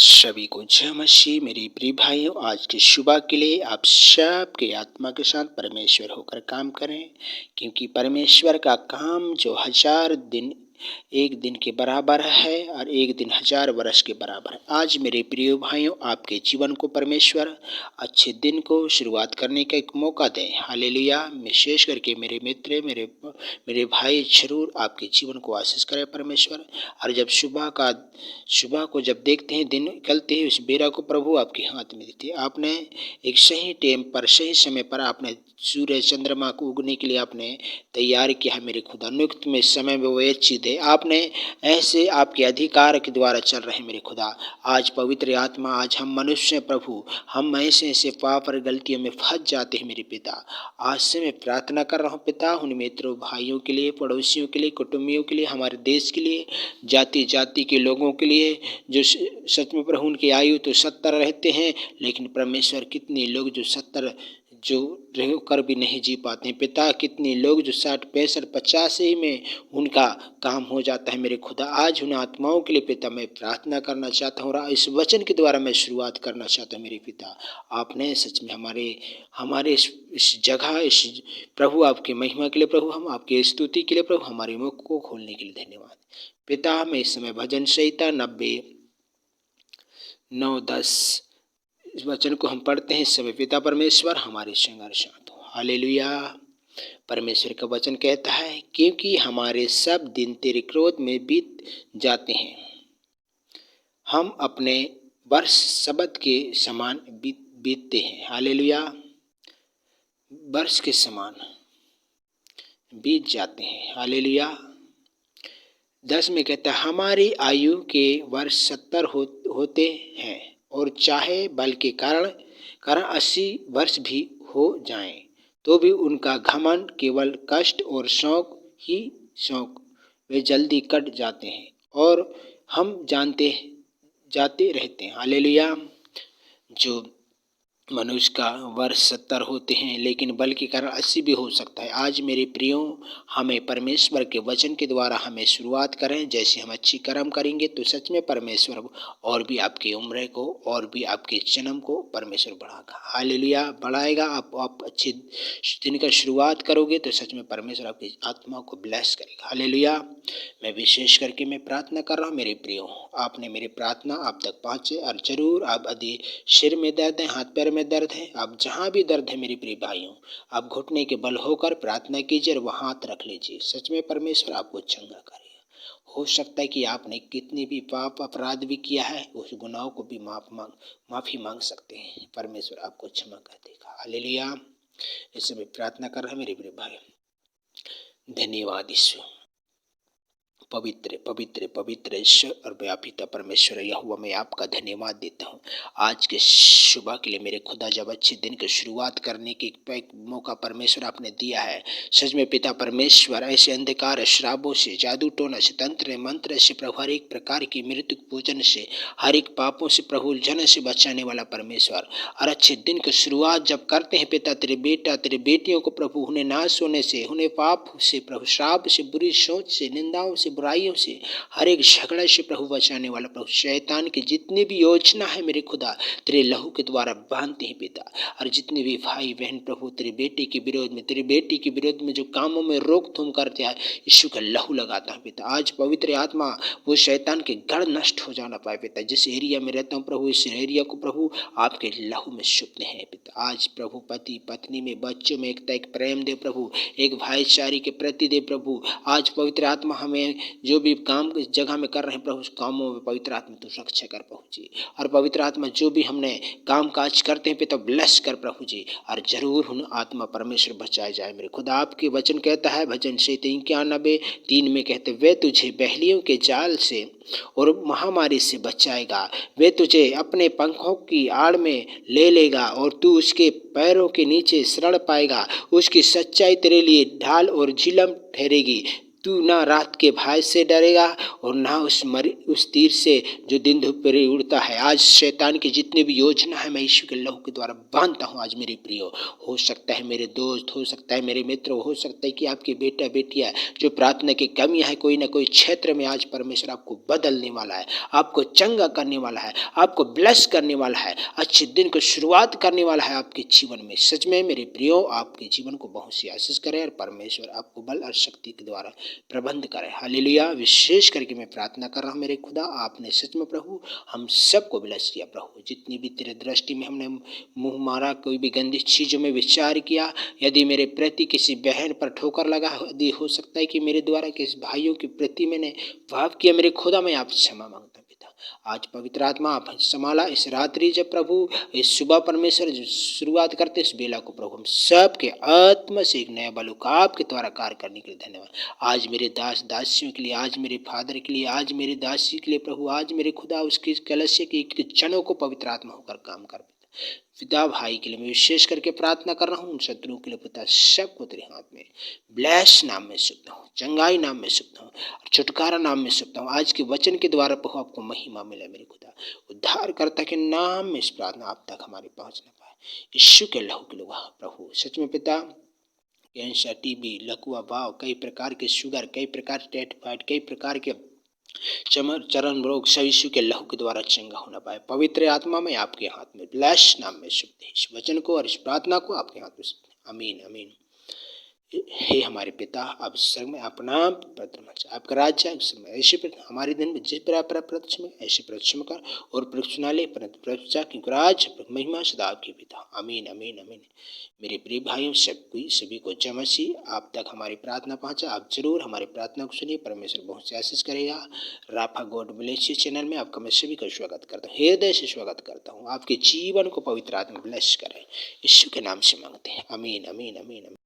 सभी को जय मसीह। मेरे प्रिय भाइयों, आज की सुबह के लिए आप सबके आत्मा के साथ परमेश्वर होकर काम करें, क्योंकि परमेश्वर का काम जो 1000 दिन एक दिन के बराबर है और एक दिन 1000 वर्ष के बराबर है। आज मेरे प्रिय भाइयों, आपके जीवन को परमेश्वर अच्छे दिन को शुरुआत करने का एक मौका दें। हालेलुया। विशेष करके मेरे मित्र, मेरे भाई, जरूर आपके जीवन को आशीष करें परमेश्वर। और जब सुबह को जब देखते हैं, दिन निकलते हैं, उस बेरा को प्रभु आपके हाथ में देते हैं। आपने एक सही टाइम पर, सही समय पर आपने सूर्य चंद्रमा को उगने के लिए आपने तैयार किया है मेरे खुदा। नियुक्त में समय में वो एक चीज है, आपने ऐसे आपके अधिकार के द्वारा चल रहे हैं मेरे खुदा। आज पवित्र आत्मा, आज हम मनुष्य हैं प्रभु, हम ऐसे पाप और गलतियों में फंस जाते हैं मेरे पिता। आज से मैं प्रार्थना कर रहा हूँ पिता, उन मित्रों, भाइयों के लिए, पड़ोसियों के लिए, कुटुंबियों के लिए, हमारे देश के लिए, जाति जाति के लोगों के लिए, जो सच में प्रभु उनकी आयु तो 70 रहते हैं, लेकिन परमेश्वर कितने लोग जो 70 जो रह कर भी नहीं जी पाते हैं पिता। कितने लोग जो 60 65 50 ही में उनका काम हो जाता है मेरे खुदा। आज उन आत्माओं के लिए पिता मैं प्रार्थना करना चाहता हूँ और इस वचन के द्वारा मैं शुरुआत करना चाहता हूँ मेरे पिता। आपने सच में हमारे इस जगह, इस प्रभु आपकी महिमा के लिए प्रभु, हम आपकी स्तुति के लिए प्रभु, हमारे मुख को खोलने के लिए धन्यवाद पिता। मैं इस समय भजन संहिता 90 9 10 इस वचन को हम पढ़ते हैं। इस समय पिता परमेश्वर हमारे संग शांत हो। हालेलुया। परमेश्वर का वचन कहता है, क्योंकि हमारे सब दिन तेरे क्रोध में बीत जाते हैं, हम अपने वर्ष शब्द के समान बीतते हैं। हालेलुया। वर्ष के समान बीत जाते हैं। हालेलुया। 10 में कहता है, हमारी आयु के वर्ष 70 होते हैं, और चाहे बल के कारण 80 वर्ष भी हो जाएं, तो भी उनका घमंड केवल कष्ट और शौक ही शौक, वे जल्दी कट जाते हैं और हम जाते रहते हैं। हालेलुया। जो मनुष्य का वर्ष 70 होते हैं, लेकिन बल के कारण 80 भी हो सकता है। आज मेरे प्रियो, हमें परमेश्वर के वचन के द्वारा हमें शुरुआत करें। जैसे हम अच्छी कर्म करेंगे तो सच में परमेश्वर और भी आपकी उम्र को, और भी आपके जन्म को परमेश्वर बढ़ाएगा। हालेलुया। बढ़ाएगा। आप अच्छे दिन का शुरुआत करोगे तो सच में परमेश्वर आपकी आत्मा को ब्लेस करेगा। हालेलुया। मैं विशेष करके मैं प्रार्थना कर रहा हूँ मेरे प्रियो, आपने मेरी प्रार्थना आप तक पहुँचे। और जरूर आप यदि सिर में दर्द है, हाथ पैर में दर्द है, आप जहाँ भी दर्द है मेरे प्रिय भाइयों, आप घुटने के बल होकर प्रार्थना कीजिए और वहाँ हाथ रख लीजिए। सच में परमेश्वर आपको चंगा करेगा। हो सकता है कि आपने कितनी भी पाप अपराध भी किया है, उस गुनाहों को भी माफी मांग सकते हैं। परमेश्वर आपको क्षमा कर देगा। हालेलुया। इस समय प्रार्थना कर रहे हैं मेरे प्रिय भाई। धन्यवाद यीशु। पवित्र पवित्र पवित्र ईश्वर और व्यापिता परमेश्वर यहोवा, मैं आपका धन्यवाद देता हूँ आज के सुबह के लिए मेरे खुदा। जब अच्छे दिन की शुरुआत करने की एक मौका परमेश्वर आपने दिया है, सच में पिता परमेश्वर, ऐसे अंधकार श्रापों से, जादू टोना से, तंत्र मंत्र से प्रभु, हर एक प्रकार की मृत्यु पूजन से, हर एक पापों से प्रभु, जन से बचाने वाला परमेश्वर। और अच्छे दिन की शुरुआत जब करते हैं पिता, तेरे बेटा तेरे बेटियों को प्रभु, उन्हें नाश होने से, उन्हें पाप से प्रभु, श्राप से, बुरी सोच से, निंदाओं से, बुराइयों से, हर एक झगड़े से प्रभु बचाने वाला प्रभु। शैतान की जितनी भी योजना है मेरे खुदा, तेरे लहू के द्वारा बांधते हैं पिता। और जितने भी भाई बहन प्रभु तेरे बेटे के विरोध में, तेरे बेटी के विरोध में जो कामों में रोक थोम करते हैं, यीशु का लहू लगाता है पिता। आज पवित्र आत्मा वो शैतान के गढ़ नष्ट हो जाना पाए पिता। जिस एरिया में रहता हूँ प्रभु, इस एरिया को प्रभु आपके लहू में शुद्ध है पिता। आज प्रभु पति पत्नी में, बच्चों में एकता, एक प्रेम दे प्रभु, एक भाईचारे के प्रति दे प्रभु। आज पवित्र आत्मा हमें जो भी काम इस जगह में कर रहे हैं प्रभु, उस कामों में पवित्र आत्मा तू रक्षा कर प्रभु जी। और पवित्र आत्मा जो भी हमने काम काज करते हैं पिता, ब्लेस कर प्रभु जी। और जरूर उन आत्मा परमेश्वर बचाए जाए मेरे खुदा। आपके वचन कहता है भजन से 91:3 में कहते, वे तुझे बहलियों के जाल से और महामारी से बचाएगा, वे तुझे अपने पंखों की आड़ में ले लेगा और तू उसके पैरों के नीचे शरण पाएगा। उसकी सच्चाई तेरे लिए ढाल और झिलम ठहरेगी, तू ना रात के भय से डरेगा और ना उस तीर से जो दिन दोपहर उड़ता है। आज शैतान की जितनी भी योजना है मैं यीशु के लहू के द्वारा बांधता हूँ। आज मेरे प्रियो, हो सकता है मेरे दोस्त, हो सकता है मेरे मित्र, हो सकता है कि आपके बेटा बेटियां जो प्रार्थना की कमियां है, कोई ना कोई क्षेत्र में आज परमेश्वर आपको बदलने वाला है, आपको चंगा करने वाला है, आपको ब्लेस करने वाला है, अच्छे दिन को शुरुआत करने वाला है आपके जीवन में। सच में मेरे प्रियो, आपके जीवन को बहुत सी आशीष करे और परमेश्वर आपको बल और शक्ति के द्वारा प्रबंध करे। हालेलुया। विशेष करके मैं प्रार्थना कर रहा हूँ मेरे खुदा, आपने सच में प्रभु हम सबको ब्लेस किया प्रभु। जितनी भी तेरे दृष्टि में हमने मुंह मारा, कोई भी गंदी चीजों में विचार किया, यदि मेरे प्रति किसी बहन पर ठोकर लगा, यदि हो सकता है कि मेरे द्वारा किसी भाइयों के प्रति मैंने पाप किया, मेरे खुदा मैं आपसे क्षमा मांगता हूं पिता। आज पवित्र आत्मा आप संभाला इस रात्रि, जब प्रभु इस सुबह परमेश्वर शुरुआत करते इस बेला को प्रभु हम सबके आत्मा से एक नया बल का आपके द्वारा कार्य करने के लिए धन्यवाद। आज मेरे दास दासियों के लिए, आज मेरे फादर के लिए, आज मेरे दासी के लिए प्रभु, आज मेरे खुदा उसके कलश के जनों को पवित्र आत्मा होकर काम कर पिता। भाई के लिए मैं विशेष करके प्रार्थना कर रहा हूँ, उन शत्रुओं के लिए पिता सबको तेरे हाथ में ब्लेस नाम में सुखता हूँ, चंगाई नाम में सुखता हूँ, छुटकारा नाम में सुखता हूँ। आज के वचन के द्वारा प्रभु आपको महिमा मिले मेरे खुदा। उद्धारकर्ता के नाम में इस प्रार्थना आप तक हमारी पहुँच न पाए, यीशु के लहू के लोग प्रभु। सच में पिता, कैंसर, टीबी, लकवा भाव, कई प्रकार के शुगर, कई प्रकार के टाइफाइड, कई प्रकार के चरण रोग सब यीशु के लहू के द्वारा चंगा होना पाए। पवित्र आत्मा में आपके हाथ में ब्लेस नाम में शुभ इस वचन को और इस प्रार्थना को आपके हाथ में। आमीन आमीन। हे हमारे पिता, आप स्वर्ग में अपना आपका राज्य ऐसे हमारे दिन में जिस पर प्रत्यक्ष में ऐसे प्रत्यक्ष में कर और प्रक्षणालय प्रत्युषा की राज महिमा सदा आपके पिता। आमीन आमीन आमीन। मेरे प्रिय भाइयों, सभी को जय मसीह। आप तक हमारी प्रार्थना पहुंचा, आप जरूर हमारी प्रार्थना को सुनिए, परमेश्वर बहुत से आशीष करेगा। राफा गॉड ब्लेस चैनल में आपका मैं सभी का स्वागत करता हूँ, हृदय से स्वागत करता हूँ। आपके जीवन को पवित्र आत्मा ब्लेस करे, यीशु के नाम से मांगते हैं। आमीन आमीन आमीन।